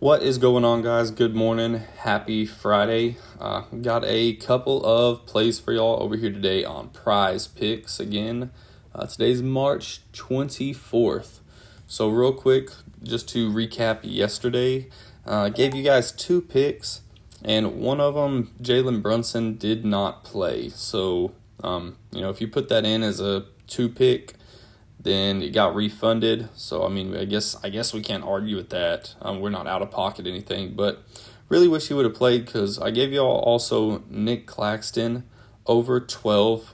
What is going on, guys? Good morning. Happy Friday. Got a couple of plays for y'all over here today on PrizePicks again. Today's March 24th. So real quick, just to recap yesterday, gave you guys two picks, and one of them, Jalen Brunson, did not play. So, if you put that in as a two pick, then it got refunded. So, I guess we can't argue with that. We're not out of pocket anything, but really wish he would have played because I gave y'all also Nick Claxton over 12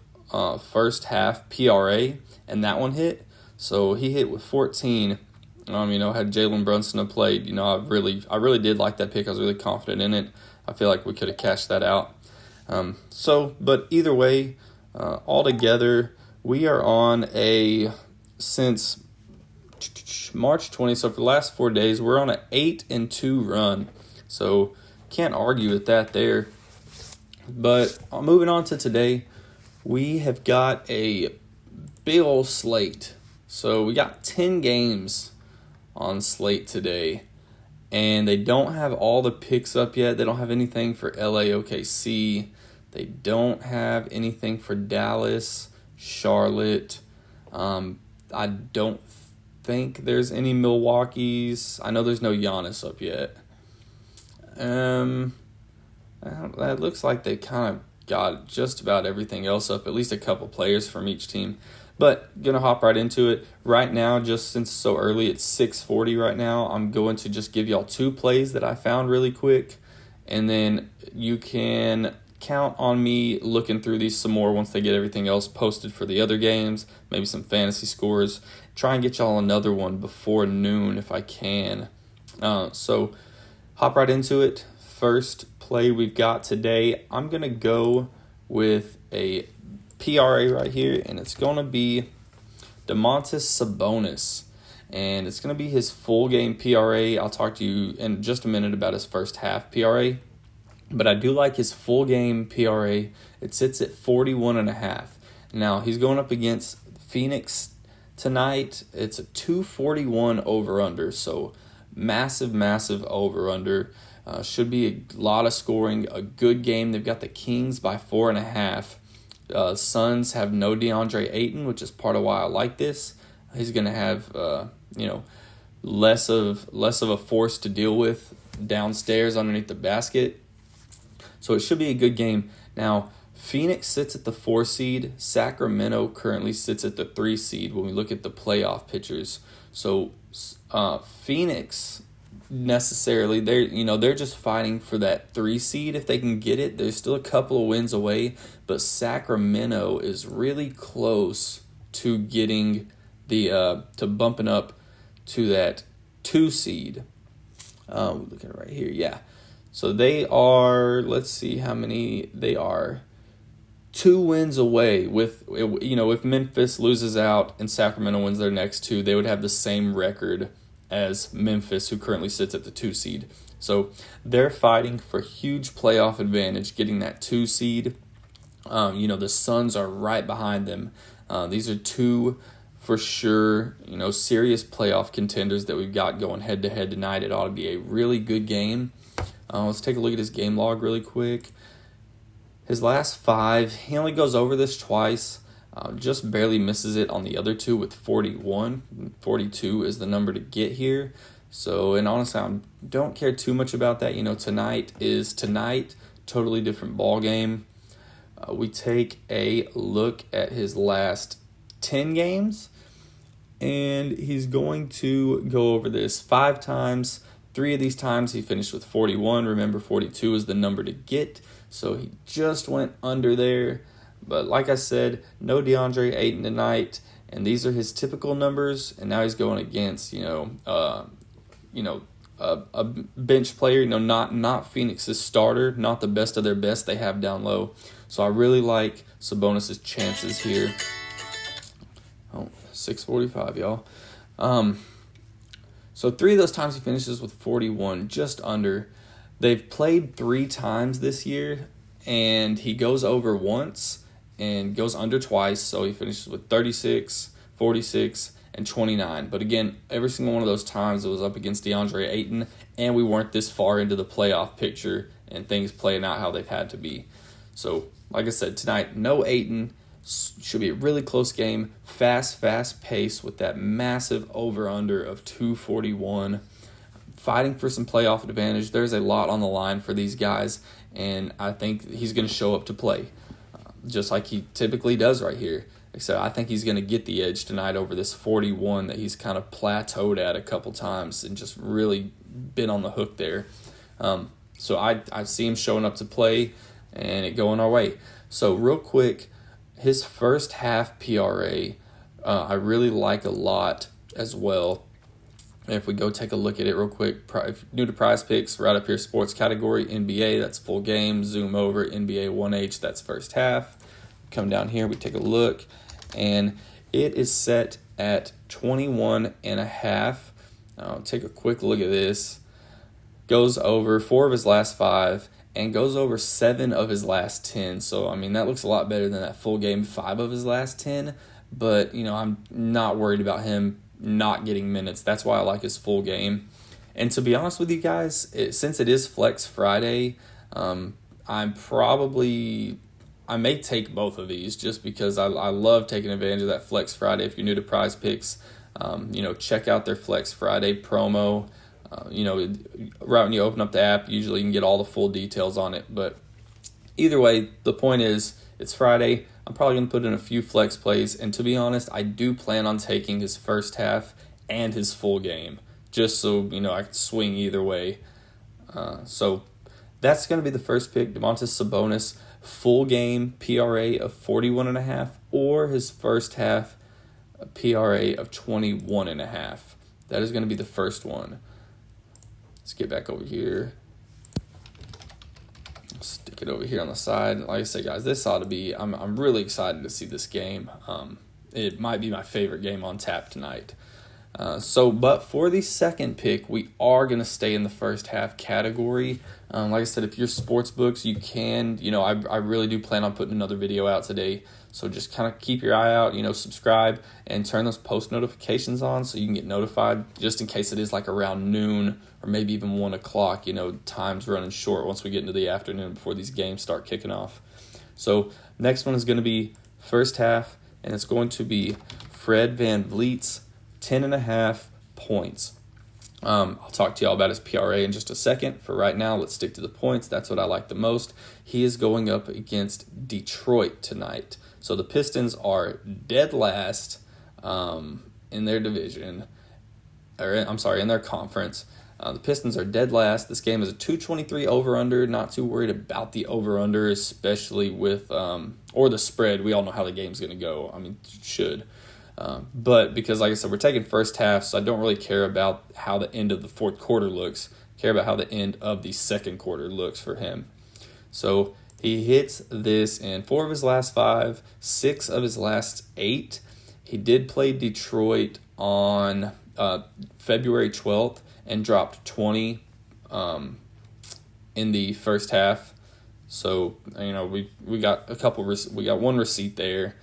first half PRA, and that one hit. So he hit with 14. Had Jalen Brunson have played, I really did like that pick. I was really confident in it. I feel like we could have cashed that out. But either way, altogether, we are on since March 20th, so for the last 4 days, we're on an 8-2 run. So can't argue with that there. But moving on to today, we have got a big old slate. So we got 10 games on slate today, and they don't have all the picks up yet. They don't have anything for LA OKC. They don't have anything for Dallas, Charlotte. I don't think there's any Milwaukee's. I know there's no Giannis up yet. That looks like they kind of got just about everything else up, at least a couple players from each team. But going to hop right into it. Right now, just since it's so early, it's 6:40 right now. I'm going to just give y'all two plays that I found really quick. And then you can count on me looking through these some more once they get everything else posted for the other games, maybe some fantasy scores. Try and get y'all another one before noon if I can. So hop right into it. First play we've got today, I'm going to go with a PRA right here, and it's going to be Domantas Sabonis. And it's going to be his full game PRA. I'll talk to you in just a minute about his first half PRA. But I do like his full game PRA. It sits at 41.5. Now, he's going up against Phoenix tonight. It's a 241 over-under, so massive over-under. Should be a lot of scoring, a good game. They've got the Kings by 4.5. Suns have no DeAndre Ayton, which is part of why I like this. He's going to have, less of a force to deal with downstairs underneath the basket. So it should be a good game. Now, Phoenix sits at the 4 seed. Sacramento currently sits at the 3 seed when we look at the playoff pictures. So Phoenix necessarily, they're just fighting for that 3 seed if they can get it. There's still a couple of wins away, but Sacramento is really close to getting to bumping up to that 2 seed. Look at it right here, yeah. So they are, let's see how many they are. 2 wins away if Memphis loses out and Sacramento wins their next 2, they would have the same record as Memphis, who currently sits at the 2 seed. So they're fighting for huge playoff advantage, getting that 2 seed. The Suns are right behind them. These are 2 for sure, serious playoff contenders that we've got going head to head tonight. It ought to be a really good game. Let's take a look at his game log really quick. His last 5, he only goes over this twice, just barely misses it on the other 2 with 41. 42 is the number to get here. So, and honestly, I don't care too much about that. Tonight is tonight, totally different ball game. We take a look at his last 10 games, and he's going to go over this 5 times. 3 of these times he finished with 41. Remember, 42 is the number to get. So he just went under there. But like I said, no DeAndre Ayton tonight. And these are his typical numbers. And now he's going against, a bench player, not Phoenix's starter, not the best of their best they have down low. So I really like Sabonis' chances here. 6:45, y'all. So 3 of those times he finishes with 41, just under. They've played 3 times this year, and he goes over once and goes under twice. So he finishes with 36, 46, and 29. But again, every single one of those times it was up against DeAndre Ayton, and we weren't this far into the playoff picture and things playing out how they've had to be. So, like I said, tonight, no Ayton. Should be a really close game. Fast pace with that massive over-under of 241. Fighting for some playoff advantage. There's a lot on the line for these guys, and I think he's going to show up to play, just like he typically does right here. Except I think he's going to get the edge tonight over this 41 that he's kind of plateaued at a couple times and just really been on the hook there. So I see him showing up to play and it going our way. So real quick, his first half PRA, I really like a lot as well. If we go take a look at it real quick, if you're new to PrizePicks, right up here, sports category, NBA, that's full game. Zoom over, NBA 1H, that's first half. Come down here, we take a look, and it is set at 21.5. Take a quick look at this. Goes over 4 of his last 5. And goes over 7 of his last 10. So, I mean, that looks a lot better than that full game 5 of his last 10. But, I'm not worried about him not getting minutes. That's why I like his full game. And to be honest with you guys, since it is Flex Friday, I may take both of these just because I love taking advantage of that Flex Friday. If you're new to PrizePicks, check out their Flex Friday promo. Right when you open up the app, usually you can get all the full details on it. But either way, the point is, it's Friday. I'm probably going to put in a few flex plays. And to be honest, I do plan on taking his first half and his full game, just so, I can swing either way. So that's going to be the first pick, Domantas Sabonis, full game PRA of 41.5, or his first half PRA of 21.5. That is going to be the first one. Let's get back over here. Stick it over here on the side. Like I said, guys, this ought to be. I'm really excited to see this game. It might be my favorite game on tap tonight. But for the second pick, we are going to stay in the first half category. Like I said, if you're sports books, you can. I really do plan on putting another video out today. So just kind of keep your eye out, subscribe and turn those post notifications on so you can get notified just in case it is like around noon or maybe even 1 o'clock. Time's running short once we get into the afternoon before these games start kicking off. So next one is going to be first half, and it's going to be Fred VanVleet's 10.5 points. I'll talk to y'all about his PRA in just a second. For right now, let's stick to the points. That's what I like the most. He is going up against Detroit tonight. So the Pistons are dead last in their division, in their conference. The Pistons are dead last. This game is a 223 over-under. Not too worried about the over-under, especially with, or the spread. We all know how the game's going to go. Should. But because, like I said, we're taking first half, so I don't really care about how the end of the fourth quarter looks. I care about how the end of the second quarter looks for him. So he hits this in 4 of his last 5, 6 of his last 8. He did play Detroit on February 12th and dropped 20 in the first half. So, we got we got one receipt there.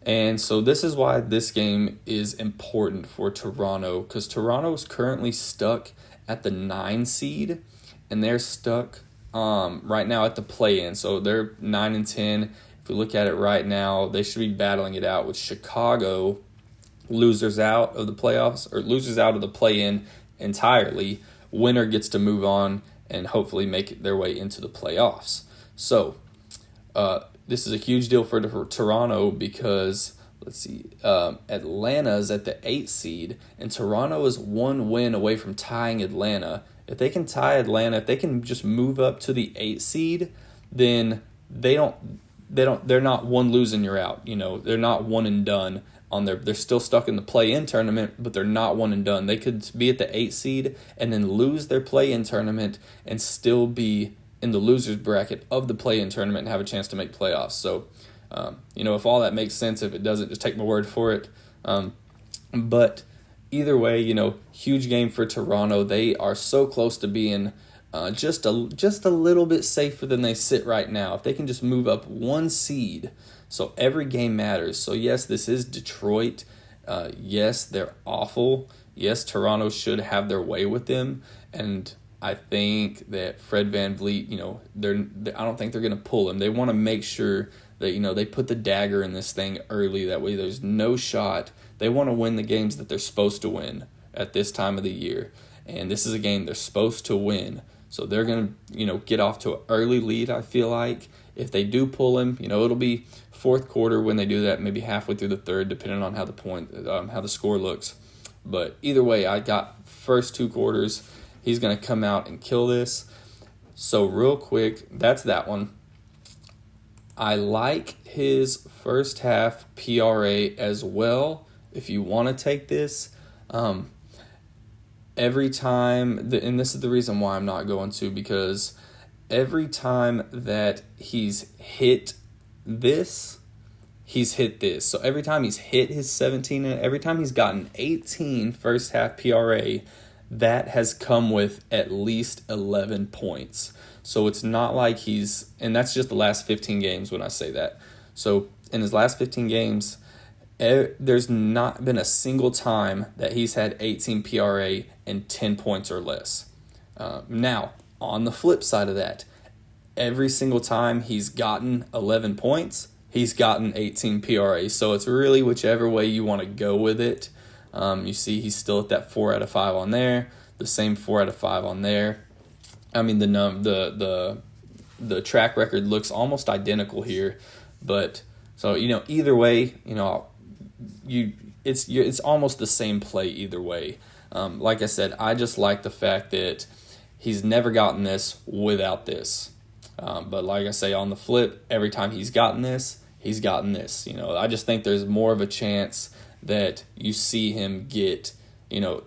And so this is why this game is important for Toronto, because Toronto is currently stuck at the 9 seed, and they're stuck right now at the play-in. So they're 9 and 10. If we look at it right now, they should be battling it out with Chicago, losers out of the playoffs, or losers out of the play-in entirely. Winner gets to move on and hopefully make their way into the playoffs. So this is a huge deal for Toronto because, let's see, Atlanta's at the 8th seed, and Toronto is 1 win away from tying Atlanta. If they can tie Atlanta, if they can just move up to the 8th seed, then they're not one lose and you're out. They're not one and done they're still stuck in the play-in tournament, but they're not one and done. They could be at the 8th seed and then lose their play-in tournament and still be in the losers bracket of the play-in tournament and have a chance to make playoffs. So, if all that makes sense, if it doesn't, just take my word for it. But either way, huge game for Toronto. They are so close to being just a little bit safer than they sit right now. If they can just move up 1 seed, so every game matters. So yes, this is Detroit, Yes, they're awful. Yes, Toronto should have their way with them, and I think that Fred VanVleet, I don't think they're going to pull him. They want to make sure that, they put the dagger in this thing early. That way there's no shot. They want to win the games that they're supposed to win at this time of the year. And this is a game they're supposed to win. So they're going to, get off to an early lead, I feel like. If they do pull him, it'll be fourth quarter when they do that, maybe halfway through the third, depending on how the score looks. But either way, I got first 2 quarters. He's going to come out and kill this. So real quick, that's that one. I like his first half PRA as well. If you want to take this, every time, and this is the reason why I'm not going to, because every time that he's hit this, he's hit this. So every time he's hit his 17, and every time he's gotten 18 first half PRA, that has come with at least 11 points. So it's not like and that's just the last 15 games when I say that. So in his last 15 games, there's not been a single time that he's had 18 PRA and 10 points or less. Now, on the flip side of that, every single time he's gotten 11 points, he's gotten 18 PRA. So it's really whichever way you want to go with it. You see he's still at that 4 out of 5 on there, the same 4 out of 5 on there. I mean, the track record looks almost identical here, but so either way, it's almost the same play either way. Like I said, I just like the fact that he's never gotten this without this. But like I say, on the flip, every time he's gotten this, he's gotten this. I just think there's more of a chance that you see him get,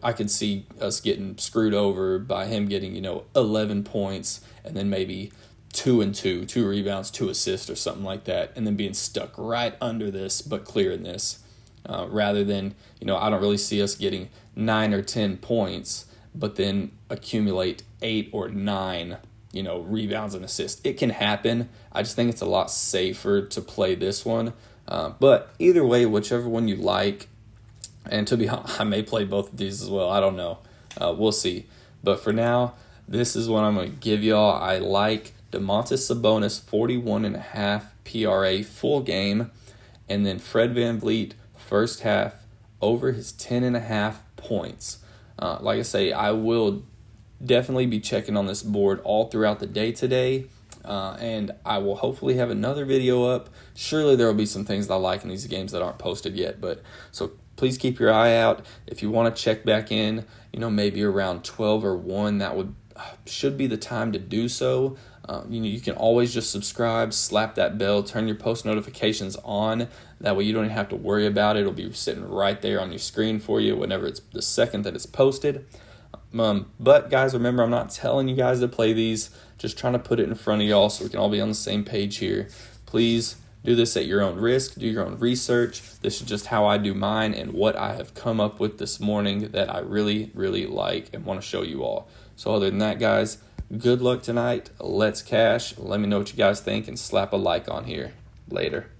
I could see us getting screwed over by him getting, 11 points and then maybe 2 and 2 rebounds, 2 assists or something like that, and then being stuck right under this but clearing this. Rather than, I don't really see us getting 9 or 10 points, but then accumulate 8 or 9, rebounds and assists. It can happen. I just think it's a lot safer to play this one. But either way, whichever one you like, and to be honest, I may play both of these as well. I don't know. We'll see. But for now, this is what I'm going to give y'all. I like Domantas Sabonis 41.5 PRA full game, and then Fred VanVleet first half over his 10.5 points. Like I say, I will definitely be checking on this board all throughout the day today. And I will hopefully have another video up. Surely there will be some things that I like in these games that aren't posted yet. But so please keep your eye out. If you want to check back in, maybe around 12 or 1, that should be the time to do so. You can always just subscribe, slap that bell, turn your post notifications on. That way you don't even have to worry about it. It'll be sitting right there on your screen for you whenever it's the second that it's posted. But guys, remember, I'm not telling you guys to play these, just trying to put it in front of y'all so we can all be on the same page here. Please do this at your own risk, do your own research. This is just how I do mine and what I have come up with this morning that I really, really like and want to show you all. So other than that, guys, good luck tonight. Let's cash. Let me know what you guys think and slap a like on here. Later.